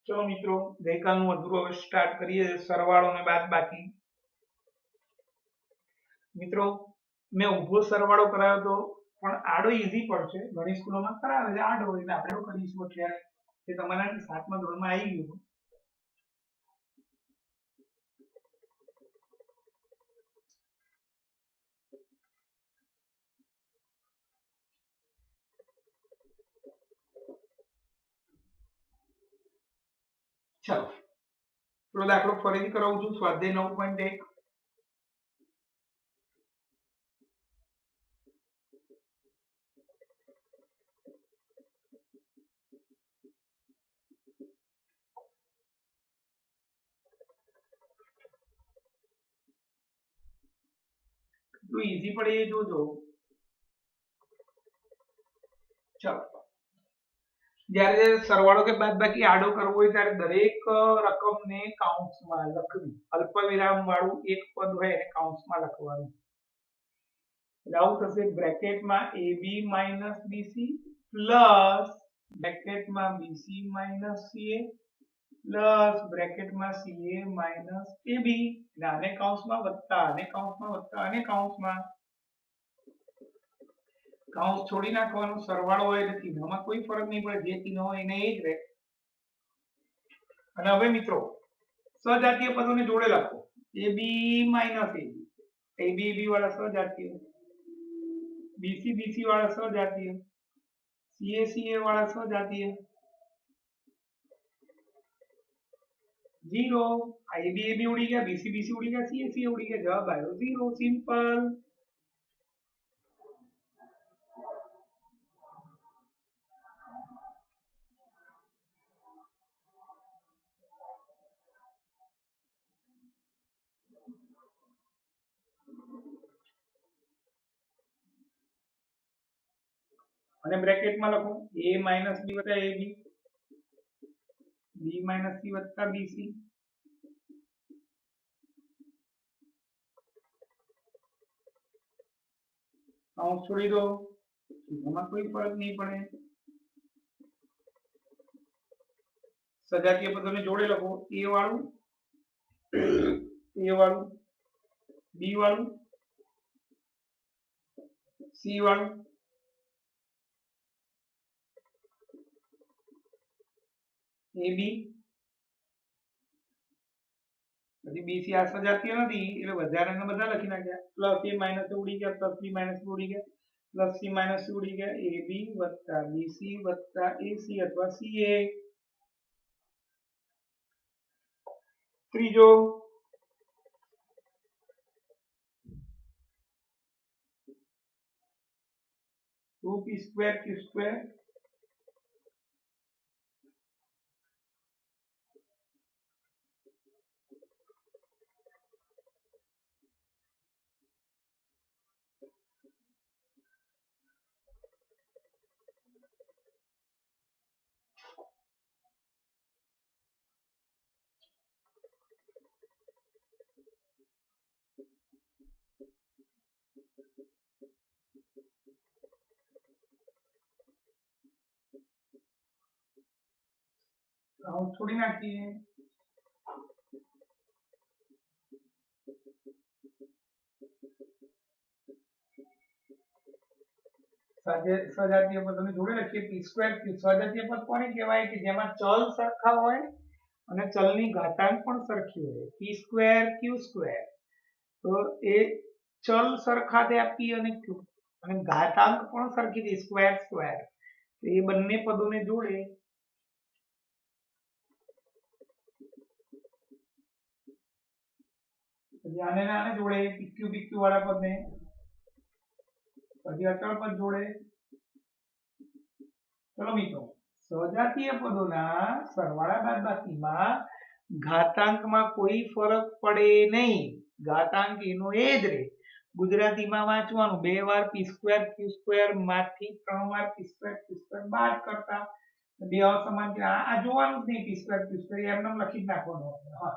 चलो मित्रों गईकालનું અધૂરું હવે સ્ટાર્ટ કરીએ સરવાળો અને બાદબાકી। મિત્રો મેં ઊભો સરવાળો કરાવ્યો તો પણ આડો ઈઝી પડશે, ઘણી સ્કૂલોમાં કરાવે છે આડો, એટલે આપણે એવું કરીશું અત્યારે કે તમારા 7મા ધોરણમાં આવી ગયું। ચલો પેલો દાખલો ફરીથી કરાવું છું, સ્વાધ્યાય 9.1। તો ઈઝી પડે એ જોજો। ચલો જ્યારે સરવાળો કે બાદબાકી આડો કરવો હોય ત્યારે દરેક રકમને કાઉન્સમાં લખવી, અલ્પવિરામ વાળું એક પદ હોય એને કાઉન્સમાં લખવાનું। એટલે આવું થશે બ્રેકેટમાં AB માઇનસ BC પ્લસ બ્રેકેટમાં BC માઇનસ CA પ્લસ બ્રેકેટમાં CA માઇનસ AB, એટલે આને કાઉન્સમાં વત્તા આને કાઉન્સમાં વત્તા આને કાઉન્સમાં। કાઉન્સ છોડી નાખવાનો, સરવાળો હોય એટલે ચિહ્નમાં કોઈ ફરક નહીં પડે, જે ચિહ્ન હોય એને એ જ રહે। અને હવે મિત્રો સજાતીય પદોને જોડે લખો, AB માઇનસ AB, AB વાળા સજાતીય, BC BC વાળા સજાતીય, CA CA વાળા સજાતીય, 0 AB AB ઉડી ગયા, BC BC ઉડી ગયા, CA CA ઉડી ગયા, જવાબ આવ્યો 0, સિમ્પલ। અને બ્રેકેટમાં લખો A માઇનસ B વત્તા AB, B માઇનસ C વત્તા BC, કાઉન્સ છોડી દો, એમાં કોઈ ફરક નહીં પડે। સજાતીય પદોને જોડે લખો, A વાળું B વાળું C વાળું AB, પછી BC આ સજાતીય નથી એટલે વધારાના બધા લખી નાખ્યા, પ્લસ A માઇનસ ઉડી ગયા, પ્લસ B માઇનસ ઉડી ગયા, પ્લસ C માઇનસ ઉડી ગયા, AB વત્તા BC વત્તા AC અથવા CA। ત્રીજો 2p સ્ક્વેર q સ્ક્વેર છોડી નાખીએ। સજાતીય પદોને જોડે લખીએ, p સ્ક્વેર q, સજાતીય પદ કોને કહેવાય કે જેમાં ચલ સરખા હોય અને ચલની ઘાતાંક પણ સરખી હોય, p સ્ક્વેર q સ્ક્વેર। તો એ ચલ સરખા થયા p અને q, અને ઘાતાંક પણ સરખી થઈ સ્ક્વેર સ્ક્વેર, તો એ બંને પદોને જોડે આને આને જોડે pq pq વાળા પદને, પછી અચળ પદ જોડે। ચલો મિત્રો સજાતીય પદોના સરવાળા બાદબાકીમાં ઘાતાંકમાં કોઈ ફરક પડે નહીં, ઘાતાંક એનો એ જ રહે। ગુજરાતીમાં વાંચવાનું 2 વાર p સ્ક્વેર q સ્ક્વેર માંથી 3 વાર p સ્ક્વેર q સ્ક્વેર બાદ કરતા, બે અસમાન છે આ જોવાનું જ નહીં, p સ્ક્વેર q સ્ક્વેર એમને લખી જ નાખવાનું। હા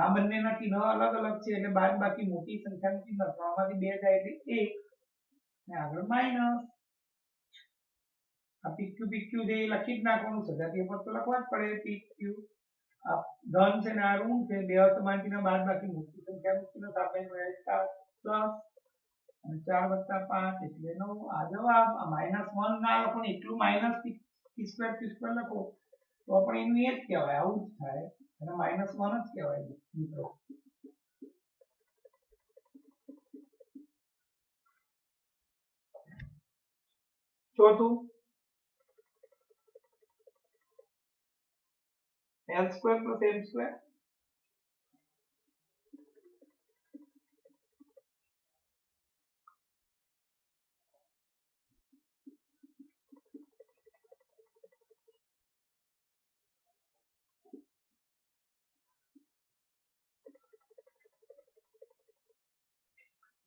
આ બંનેના ચિહ્ન અલગ અલગ છે એટલે બાદબાકી મોટી સંખ્યાનું ચિહ્ન 3 માંથી 2 જાય એટલે 1 ને આગળ માઈનસ। આ પીક્યુ પીક્યુ જે લખી જ નાખવાનું સજાતીય પદ તો લખવા જ પડે પીક્યુ આ ધન છે ને આ ઋણ છે બે અસમાનતીના બાદબાકી મુક્તિ સંખ્યા મુક્તિનો સાપેક્ષ રહેતા 10 અને 4 + 5 એટલે 9 આ જવાબ આ -1 ના લખો ને એટલું માઈનસ p2 લખો તો પણ એનું એ જ કહેવાય આવું જ થાય અને -1 જ કહેવાય મિત્રો ચોથું L² + M².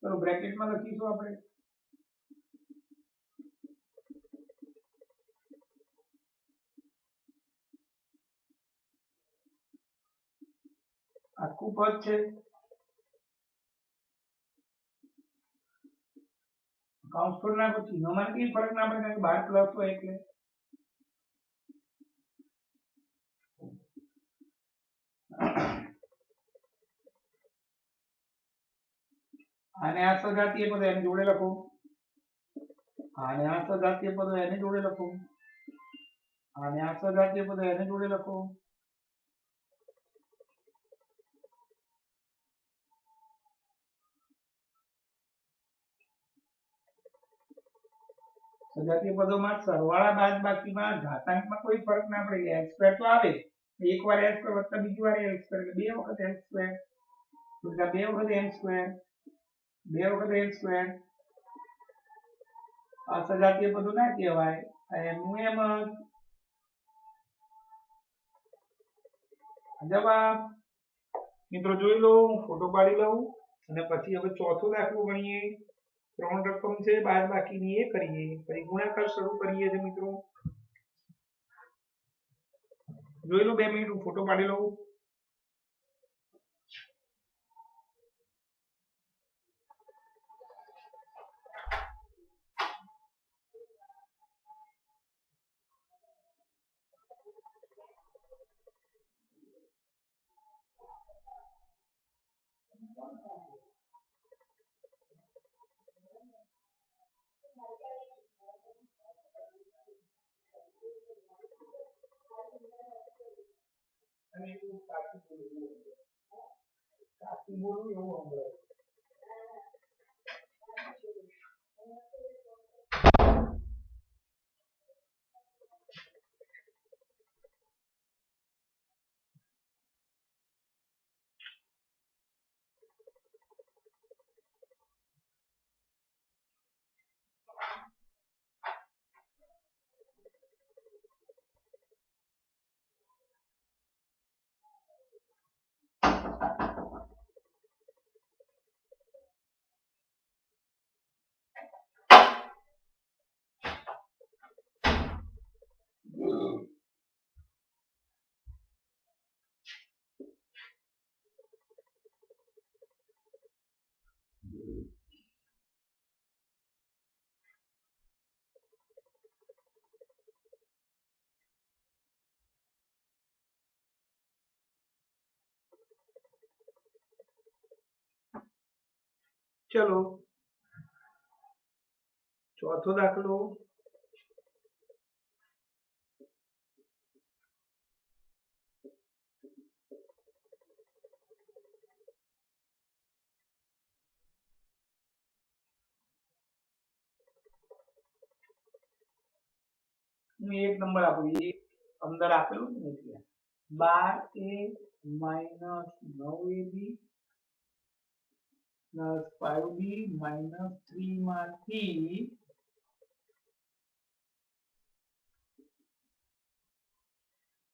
ચલો બ્રેકેટમાં લખીશું આપણે આખું પદ છે કાઉન્સ પર નાખો ચિહ્નોમાં કઈ ફરક ના પડે કારણ કે 12 પ્લસ હોય એટલે આને આ સજાતીય પદ એની જોડે લખો આને આ સજાતીય પદ એની જોડે લખો આને આ સજાતીય પદ એની જોડે લખો સજાતીય પદોમાં સરવાળા બાદબાકીમાં ઘાતાંકમાં કોઈ ફરક ના પડે x² તો આવે એકવાર x² વત્તા બીજી વાર x² એટલે બે વખત x² એટલે બે વખત m², બે વખત n². આ સજાતીય પદો ના કહેવાય એમનું એમ જવાબ મિત્રો જોઈ લો હું ફોટો પાડી લઉં અને પછી હવે ચોથો દાખલો ગણીએ 3 રકમ છે બાદબાકીની એ કરીએ પછી ગુણાકાર શરૂ કરીએ છે મિત્રો જોઈ લો 2 મિનિટ હું ફોટો પાડી લઉં અને એવું સાચું બોલવું એવું સંભળાય चलो चौथो दाखलो एक नंबर आपको ये अंदर आपेलू ने એટલે 12a - 9ab + 5b - 3 માંથી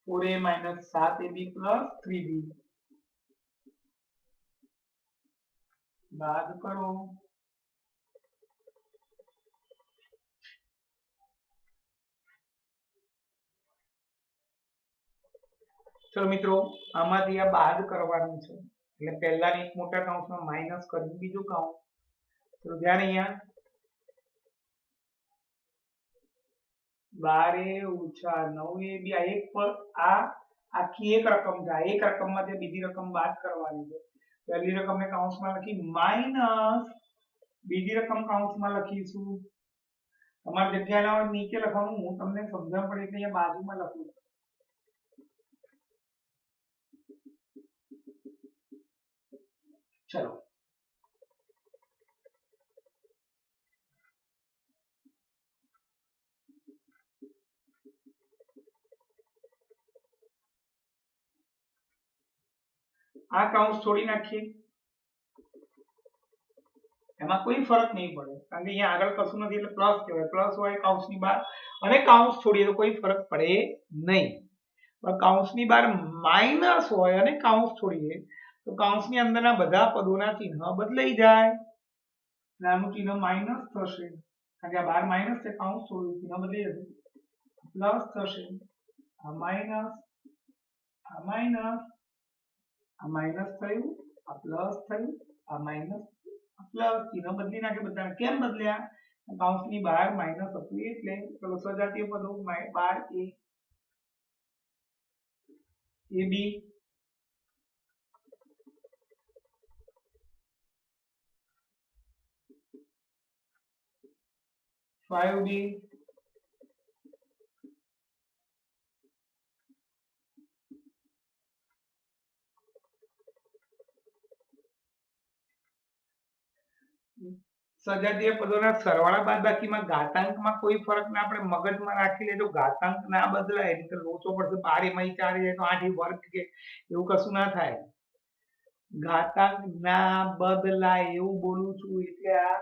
4a - 7ab + 3b બાદ કરો चलो मित्रों आमांथी आ बाद करवानुं छे એટલે પહેલાની એક મોટા કૌંસમાં માઈનસ કરી બીજું કૌંસ તો ધ્યાન અહીંયા 12 ઓછા 9 એ બી આ એક પર આ આખી એક રકમ છે આ એક રકમમાંથી બીજી રકમ બાદ કરવાની છે પહેલી રકમને કૌંસમાં લખી માઈનસ બીજી રકમ કૌંસમાં લખીશું તમારે જગ્યા ના હોય નીચે લખવાનું હું તમને સમજણ પડે એટલે અહીંયા બાજુમાં લખું ચલો આ કૌંસ છોડી નાખીએ એમાં કોઈ ફરક નહીં પડે કારણ કે અહીંયા આગળ કશું નથી એટલે પ્લસ કહેવાય પ્લસ હોય કૌંસની બહાર અને કૌંસ છોડીએ તો કોઈ ફરક પડે નહીં પણ કૌંસની બહાર માઈનસ હોય અને કૌંસ છોડીએ તો કૌંસની અંદરના બધા પદોના ચિહ્ન બદલાઈ જાય આનું ચિહ્ન માઈનસ થશે કારણ કે આ બાર માઈનસ છે કૌંસ છોડ્યું ચિહ્ન બદલાઈ જશે પ્લસ થશે આ માઈનસ થયું આ પ્લસ થયું આ માઈનસ પ્લસ ચિહ્ન બદલી નાખે બધાને કેમ બદલ્યા કૌંસની બહાર માઈનસ હતું એટલે ચલો સજાતીય પદો 12 a b 5b સજાતીય પદોના સરવાળા બાદબાકીમાં ઘાતાંકમાં કોઈ ફરક ના આપણે મગજમાં રાખી લે તો ઘાતાંક ના બદલાય એટલે લોચો પડશે 12 એમાં 4 જાય તો 8 વર્ગ કે એવું કશું ના થાય ઘાતાંક ના બદલાય એવું બોલું છું એટલે આ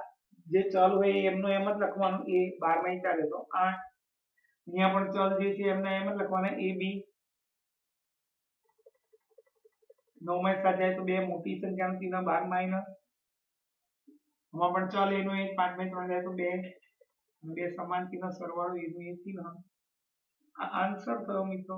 જે ચલ હોય એમનો એમ જ લખવાનું a 12 માં 4 તો 8 અહીંયા પણ ચલ જે છે એમને એમ જ લખવાના a b 9 માં 7 જાય તો બે મોટી સંખ્યાનું ચિહ્ન 12 માઈનસ આમાં પણ ચલ એનું એક 5 માં 3 જાય તો બે સમાન ચિહ્ન સરવાળો એનું એક ચિહ્ન આ આન્સર થયો મિત્રો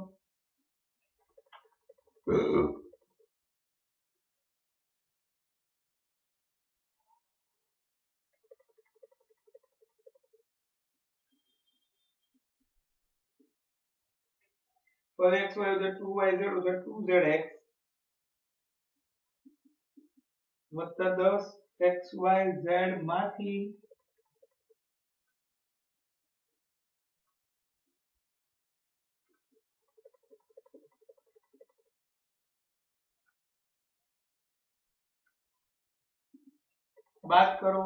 for x y is 2y z is 2zx વત્તા 10 x y z માંથી બાદ કરો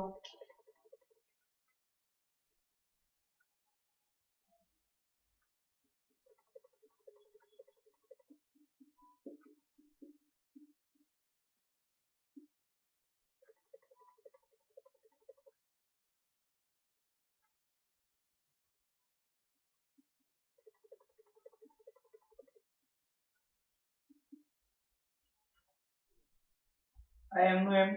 આ એમનું એમ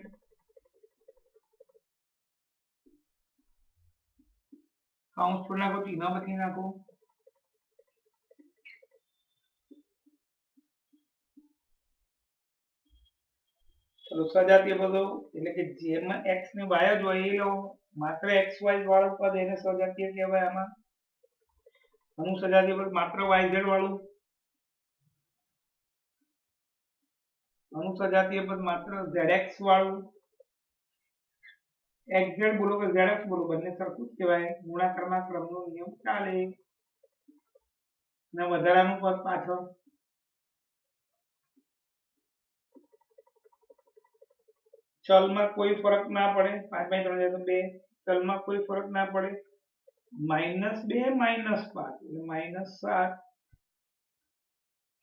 કાઉન્સ પર નાખો ચિહ્ન બદલી નાખો ચલો સજાતીય પદો એટલે કે જેમાં x ને y જ હોય એ લો માત્ર x y વાળું પદ એને સજાતીય કહેવાય આમાં આનું સજાતીય પદ માત્ર y z વાળું આનું સજાતીય પદ માત્ર zx વાળું xz બોલો કે zx બોલો બંને સરખું જ કહેવાય ગુણાકારના ક્રમનો નિયમ ચાલે ને વધારાનું પદ પાછળ ચલમાં કોઈ ફરક ના પડે 5 બાય 3 જાય તો 2 ચલમાં કોઈ ફરક ના પડે -2 -5 એટલે -7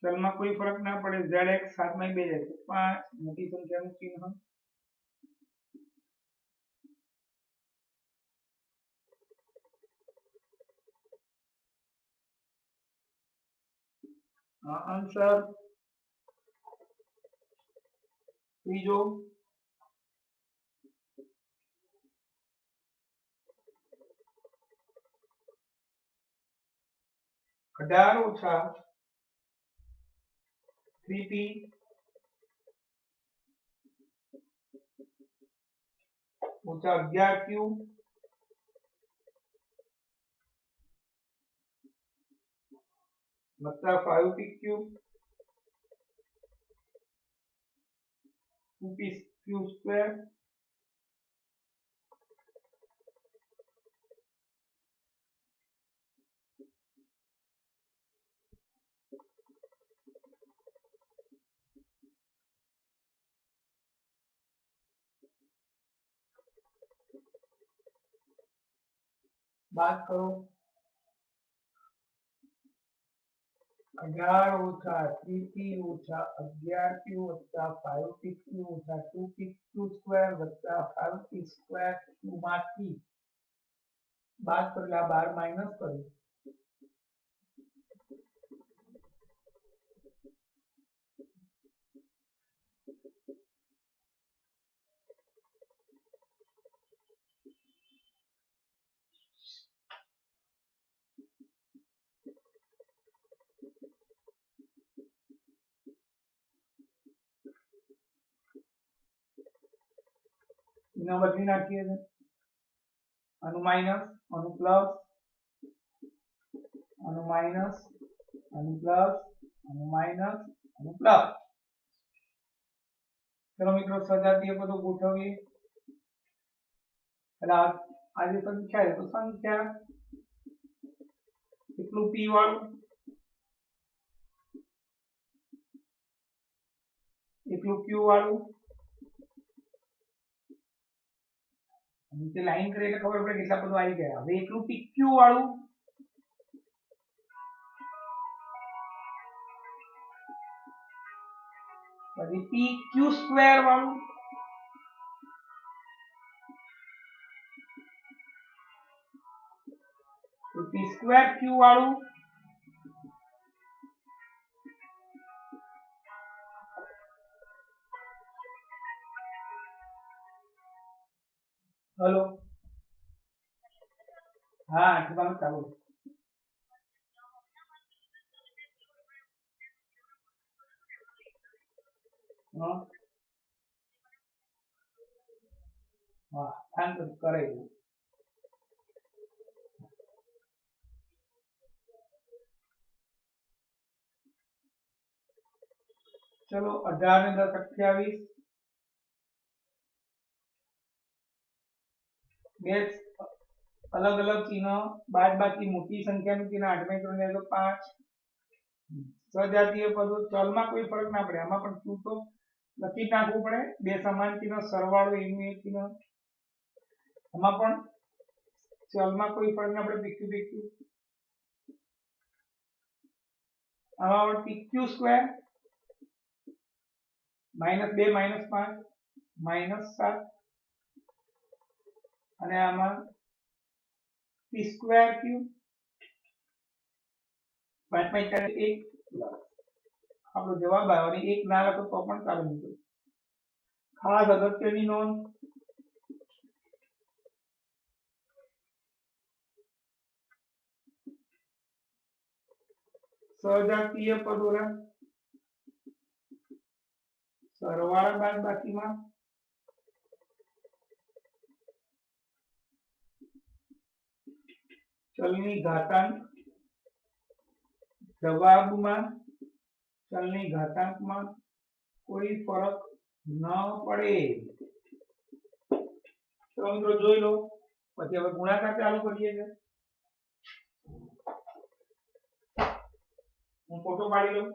ચલમાં કોઈ ફરક ના પડે zx 7 માં 2 જાય તો 5 મોટી સંખ્યાનું ચિહ્ન આન્સર ત્રીજો 18 ઓછા 3p ઓછા 11q વત્તા 5p cube 2p cube square બાદ કરો 18 ઓછા 3p ઓછા 11q વત્તા 5pq ઓછા 2pq સ્ક્વેર વત્તા 5p સ્ક્વેર q માંથી બાદ કરેલા 12 માઇનસ કર્યું એના બદલી નાખીએ છે આનું માઇનસ આનું પ્લસ આનું માઇનસ આનું પ્લસ આનું માઇનસ આનું પ્લસ ચલો મિત્રો સજાતીય પદો ગોઠવીએ એટલે આ જે સંખ્યા છે તો સંખ્યા કેટલું p વાળું એટલું q વાળું નીચે લાઈન કરીએ એટલે ખબર પડે કેટલા પદો આવી ગયા હવે એટલું pq વાળું પછી pq સ્ક્વેર વાળું તો p સ્ક્વેર q વાળું हेलो हाँ आठवां चालू हाँ हाँ थैंक करे चलो 18 ने 10 28 બે अलग अलग चिन्ह बाद बाकी मोटी संख्या चिन्ह 8 में 3 तो 5 सजातीय पदों चल में कोई फर्क ना पड़े आमा पण q तो लखी नाखवू पड़े बे समान चिन्ह सरवाळो एनु एक चिन्ह आमा पण चल में कोई फर्क ना पड़े pq pq आमा पण pq स्क्वायर -2 -5 -7 અને આમાં p સ્ક્વેર ક્યુ 5 1 આપણો જવાબ આવ્યો અને એક ના લખો તો પણ ચાલે મિત્રો ખાસ અગત્યની નોંધ સજાતીય પદોના સરવાળા બાદબાકીમાં चलनी घातांक जवाब में चलनी घातांक में कोई फर्क न पड़े तो मित्रों જોઈ लो પછી હવે ગુણાકાર ચાલુ કરીએ છે હું ફોટો પાડી લઉં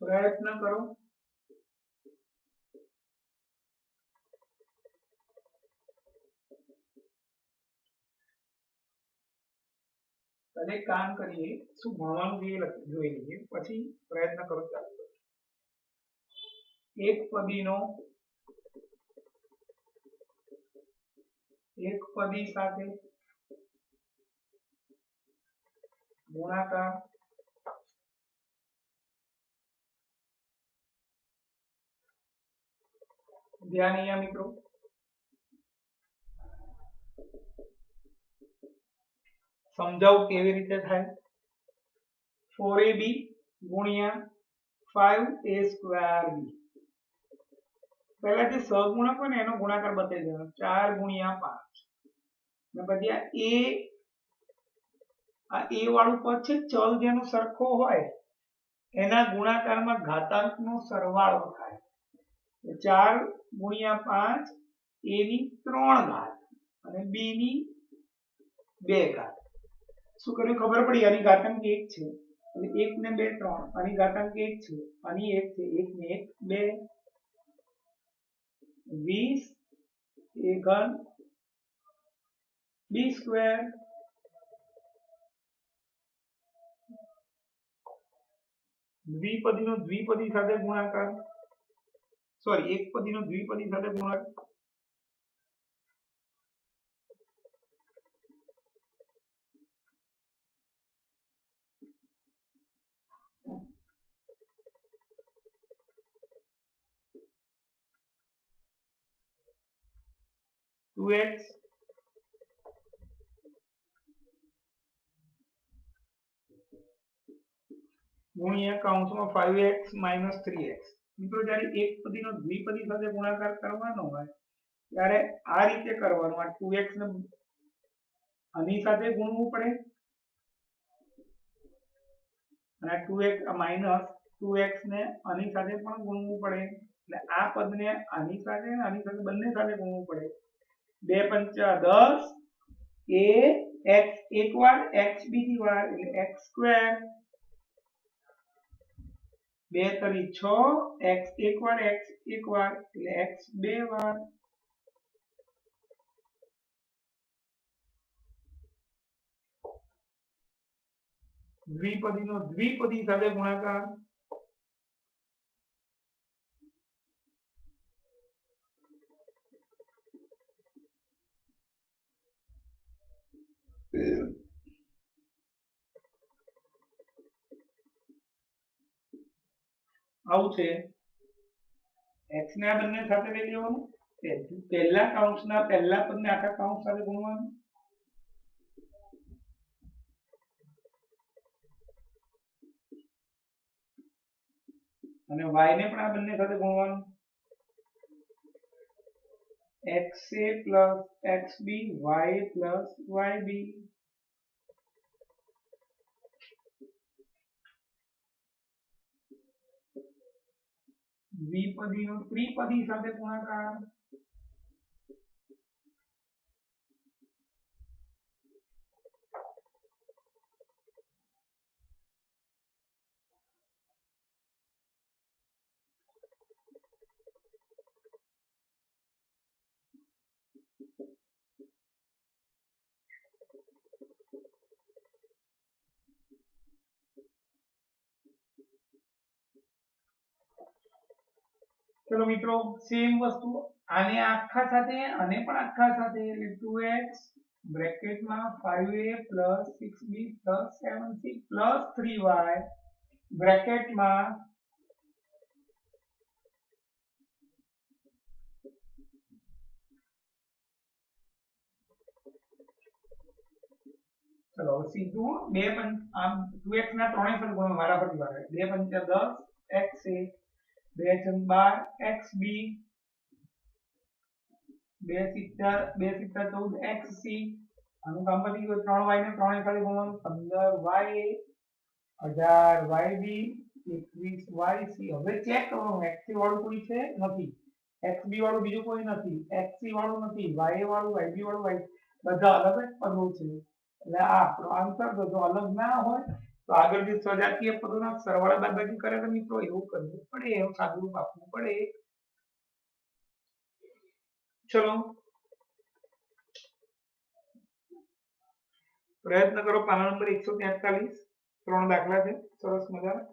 પ્રયત્ન કરો. એક કામ કરીએ, શું ભણવાનું છે એ જોઈ લઈએ, પછી પ્રયત્ન કરો. ચાલુ કરો. એક પદી સાથે ગુણાકાર ધ્યાન અહીંયા મિત્રો સમજાવું કેવી રીતે થાય. 4ab ગુણ્યા 5a²b. પહેલા જે સહગુણક હોય ને એનો ગુણાકાર બતાવી દેવાનો. 4 ગુણ્યા 5 અને પછી આ a વાળું પદ છે, ચલ જેનો સરખો હોય એના ગુણાકારમાં ઘાતાંકનો સરવાળો થાય. 4 ગુણ્યા 5 a ની 3 ઘાત અને b ની 2 ઘાત. શું કર્યું ખબર પડી? આની ઘાતાંક 1 છે એટલે 1 ને 2 3. આની ઘાતાંક 1 છે, આની 1 છે, 1 ને 1 2 20 a ઘન b સ્ક્વેર. દ્વિપદીનો દ્વિપદી સાથે ગુણાકાર, સોરી એકપદીનો દ્વિપદી સાથે ગુણાકાર. ટુ એક્સ ગુણ્યા કૌંસમાં 5x માઇનસ 3x. મિત્રો જ્યારે એકપદીનો દ્વિપદી સાથે ગુણાકાર કરવાનો હોય ત્યારે આ રીતે કરવાનું. આ 2x ને આની સાથે ગુણવું પડે અને 2x માઇનસ 2x ને આની સાથે પણ ગુણવું પડે. એટલે આ પદને આની સાથે અને આની સાથે બંને સાથે ગુણવું પડે. 2 પંચા 10 a x એક વાર x બીજી વાર એટલે x સ્ક્વેર. 2 તરી 6 x એક વાર x એક વાર એટલે x બે વાર. દ્વિપદીનો દ્વિપદી સાથે ગુણાકાર. આવું છે. x ને આ બંને સાથે લઈ લેવાનું. પહેલા કૌંસના પહેલા પદને આખા કૌંસ સાથે ગુણવાનું અને y ને પણ આ બંને સાથે ગુણવાનું. xa plus xb y plus yb. દ્વિપદીનો ત્રિપદી સાથે ગુણાકાર. ચલો મિત્રો સેમ વસ્તુ આને આખા સાથે અને પણ આખા સાથે એટલે 2x બ્રેકેટમાં 5a 6b 7c 3y બ્રેકેટમાં ચલો સીધું 2 આમ 2x ના ત્રણેય સાથે ગુણો વારાફરતી વારે. 2 પંચા 10 x a 2 × 12 xb 2 સિત્તા 14 xc. આનું કામ પતી ગયું. 3y ને ત્રણેય સાથે ગુણવાનું. 15y a 18 yb 21 yc. હવે ચેક કરવાનું xc વાળું કોઈ છે નથી, xb વાળું બીજું કોઈ નથી, xc વાળું નથી, ya વાળું yb વાળું બધા અલગ જ પદો છે. એટલે આ આપણો આન્સર જો અલગ ના હોય તો આગળ જે સજાતીય પદોના સરવાળા બાદબાકી કરે તો મિત્રો એવું કરવું પડે, એવું સાદુરૂપ આપવું પડે. ચલો પ્રયત્ન કરો. પાના નંબર 143, 3 દાખલા છે સરસ મજાના.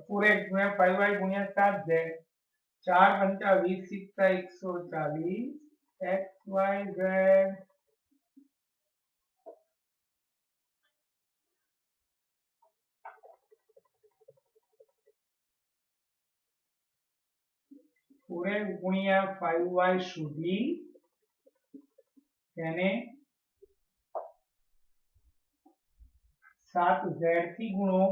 પૂરે ગુણ્યા 5y ગુણ્યા 7z, 4 પંચા 20 સિત્તા 140, xyz પૂરે ગુણ્યા 5y સુધી તેને 7z થી ગુણો.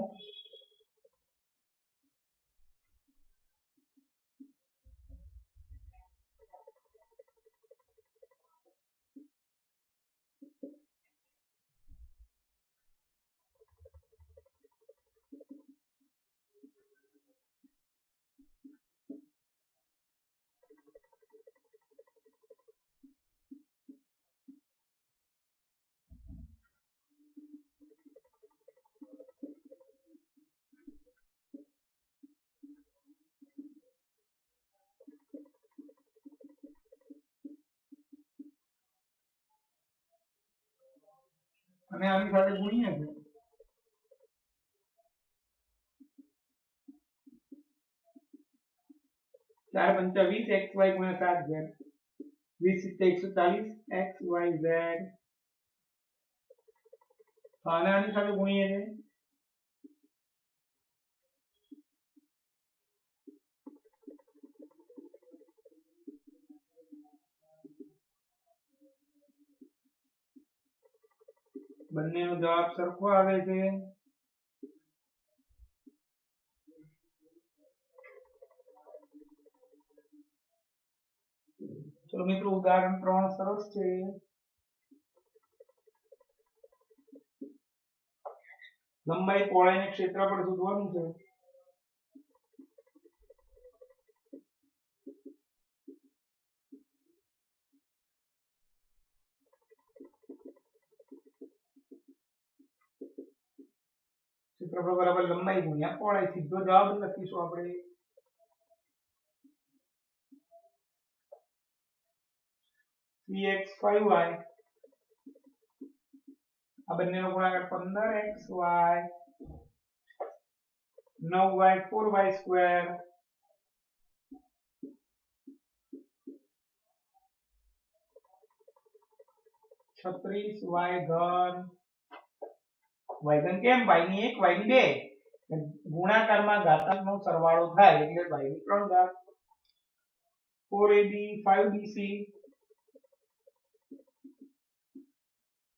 અને આની સાથે ગુણીએ છે. 4 પંચા 20, xy ગુણ્યા 7z, 20 સિત્તા 140, xyz. અને આની સાથે ગુણીએ છે. બંનેનો જવાબ સરખો આવે છે. ચલો મિત્રો ઉદાહરણ 3 સરસ છે. લંબાઈ પહોળાઈ અને ક્ષેત્રફળ શોધવાનું છે. ક્ષેત્રફળ બરાબર લંબાઈ ગુણ્યા પહોળાઈ. સીધો જવાબ લખીશું આપણે. Cx 5y, આ બંનેનો ગુણાકાર 15xy, 9y 4y square, 36y ઘન. y ઘન કેમ? y ની 1 y ની 2 ગુણાકારમાં ઘાતાંકનો સરવાળો થાય એટલે y ની 3 ઘાત. 4ab 5bc,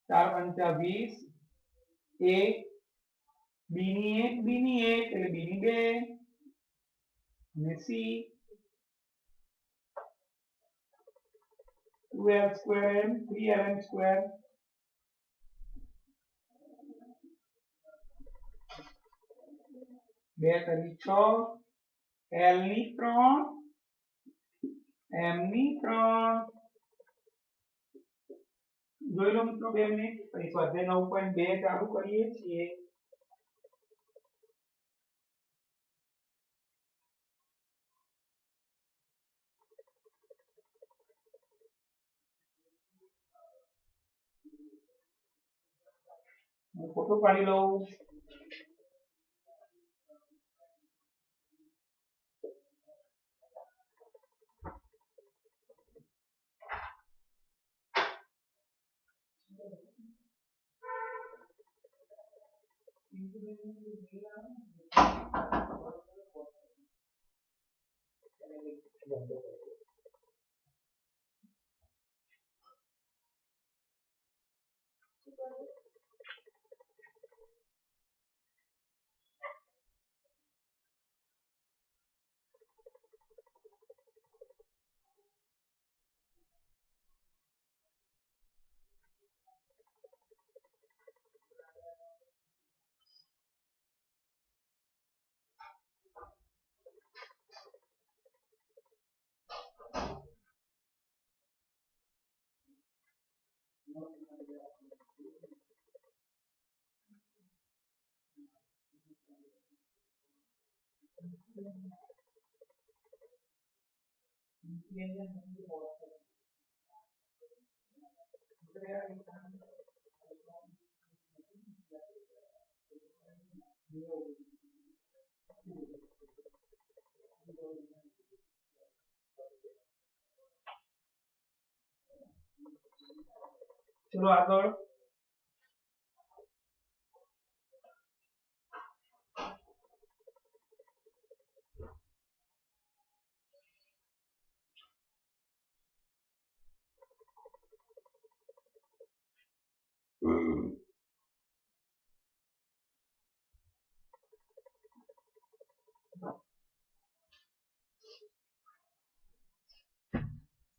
4 પંચા 20, a b ની 1 b ની 1 એટલે b ની 2 અને c 2l square m 3ln square. 2 તરી 6, l ની 3, m ની 3. જોઈ લો મિત્રો 2 મિનિટ. પછી સ્વાધ્યાય 9.2 ચાલુ કરીએ છીએ. હું ફોટો પાડી લઉં. चलो આગળ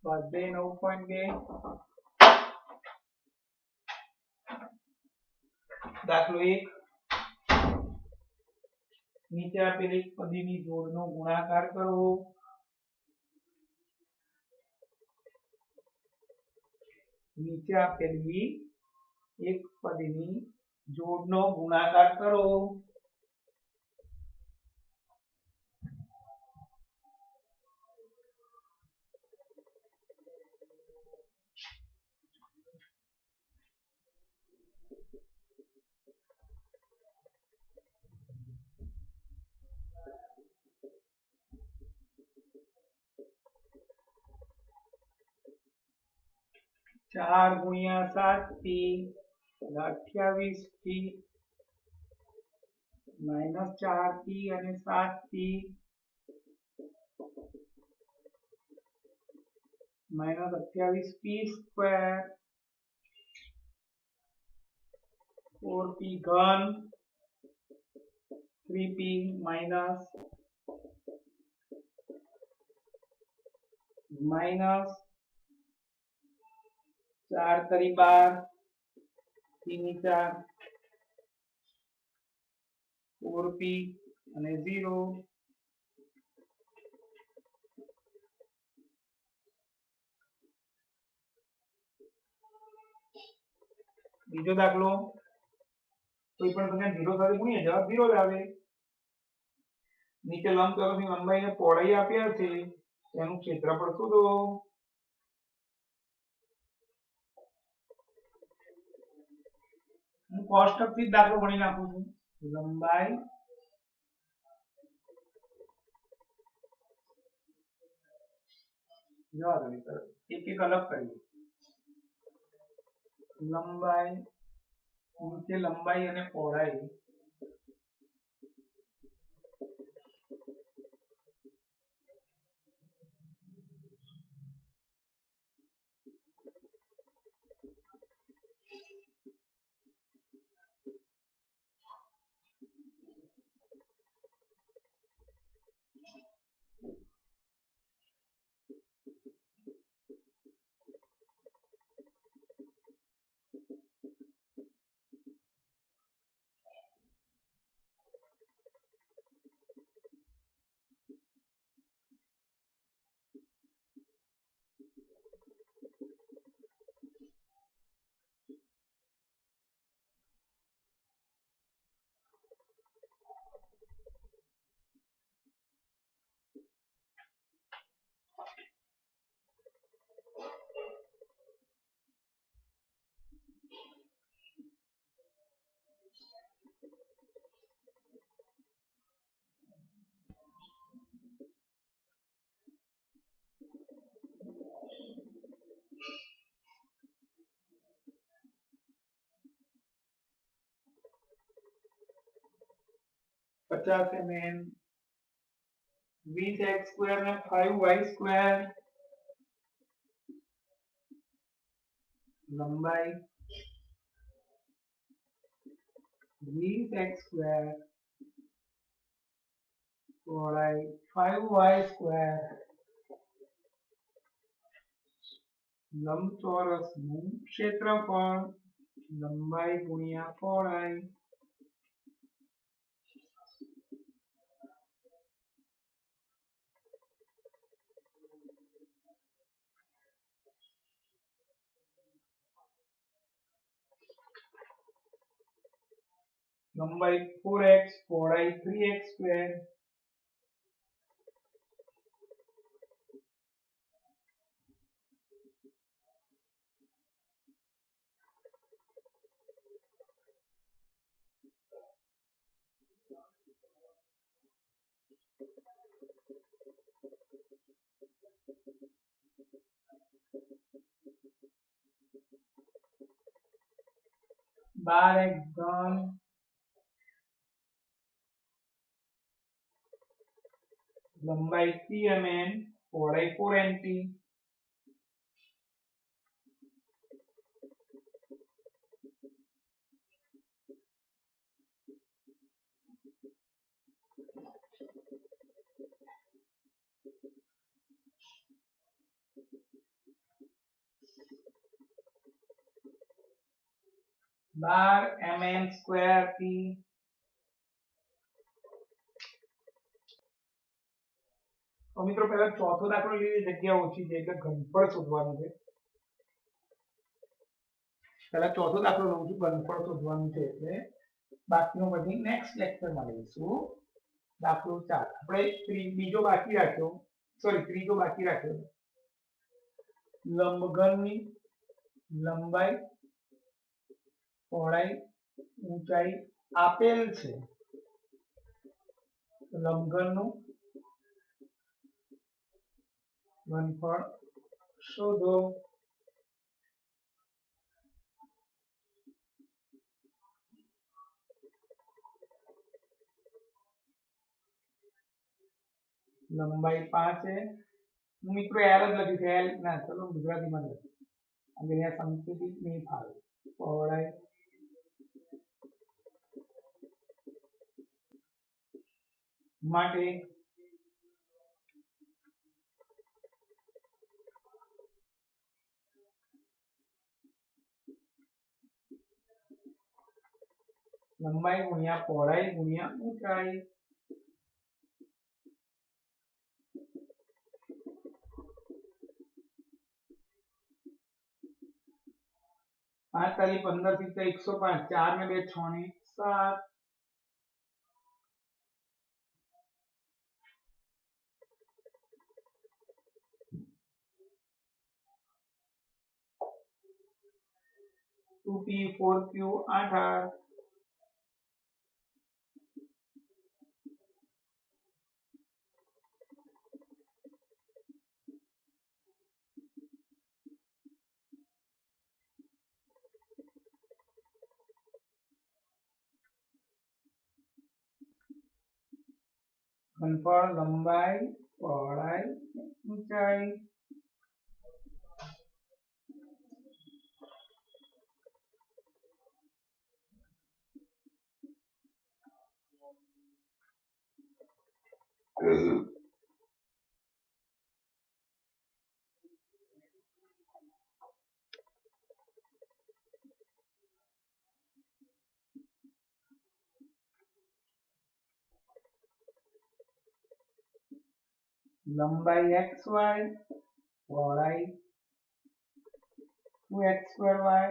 9.2 દાખલો 1 નીચે આપેલી પદીની જોડનો ગુણાકાર કરો નીચે આપેલી એક પદની જોડનો ગુણાકાર કરો चार गुणिया 7 t 28 t -4 t અને 7 t -28 t स्क्वायर 4 p घन 3 p माइनस 4 तरी 12 3 4 4 p અને 0 બીજો દાખલો કોઈ પણ સંખ્યા 0 સાથે ગુણીએ જવાબ 0 જ આવે નીચે લંબચોરસની લંબાઈ અને પહોળાઈ આપ્યા છે તેનું ક્ષેત્રફળ શોધો હું કોષ્ટકથી જ દાખલો ગણી નાખું છું લંબાઈ एक एक अलग करिए लंबाई नीचे लंबाई અને પહોળાઈ पचास mm 20x² ને 5y² લંબાઈ 20x² પહોળાઈ 5y² લંબચોરસનું ક્ષેત્રફળ લંબાઈ ગુણ્યા પહોળાઈ લંબાઈ 4x પહોળાઈ 3x². બાર x ઘન લંબાઈ 3 mm પહોળાઈ 4 mt. બાર mm²t. તો મિત્રો પહેલા ચોથો દાખલો લીધી જગ્યા ઓછી છે એટલે ઘનફળ શોધવાનું છે. પહેલા ચોથો દાખલો લઉં છું, ઘનફળ શોધવાનું છે એટલે બાકીનો પછી નેક્સ્ટ લેક્ચરમાં લઈશું. દાખલો 4 આપણે ત્રીજો બાકી રાખ્યો. ત્રીજો બાકી રાખ્યો. લંબઘનની લંબાઈ પહોળાઈ ઊંચાઈ આપેલ છે. લંબઘનનું ઘનફળ શોધો. લંબાઈ 5 છે. મિત્રો એલ જ લખી છે. એલ ના, ચલો ગુજરાતીમાં લખી. અહીંયા સંકેતિત નહીં ફાવે. પહોળાઈ માટે લંબાઈ ગુણ્યા પહોળાઈ ગુણ્યા ઊંચાઈ. પાંચ તારી 15 થી 105. 4 ને 2 6 ને 7. To P 4q 8r. घनफળ લંબાઈ પહોળાઈ ઊંચાઈ. લંબાઈ xy પહોળાઈ 2x²y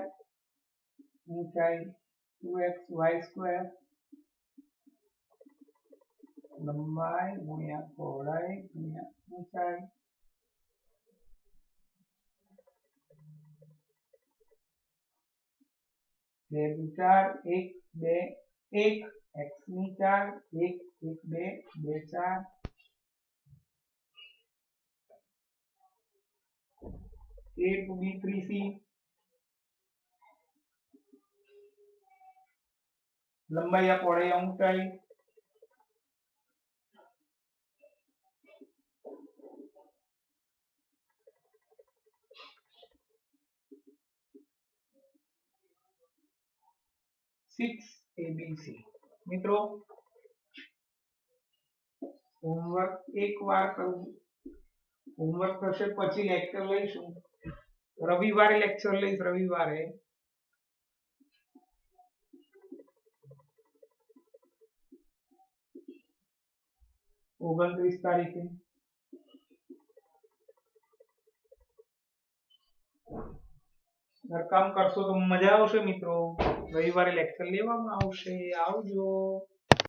ઊંચાઈ 2xy². લંબાઈ ગુણ્યા પહોળાઈ ગુણ્યા ઊંચાઈ. બે દુ 4 1 2 1 x ની 4 1 1 2 2 4. a to b 3c. લંબાઈ या પહોળાઈ या ઊંચાઈ. એબીસી મિત્રો હોમવર્ક એક વાર કરવું, હોમવર્ક થશે પછી લેક્ચર લઈશું, રવિવારે લેક્ચર લઈશ, રવિવારે 29 તારીખે ઘરકામ કરશો તો મજા આવશે મિત્રો, રવિવારે લેક્ચર લેવામાં આવશે, આવજો.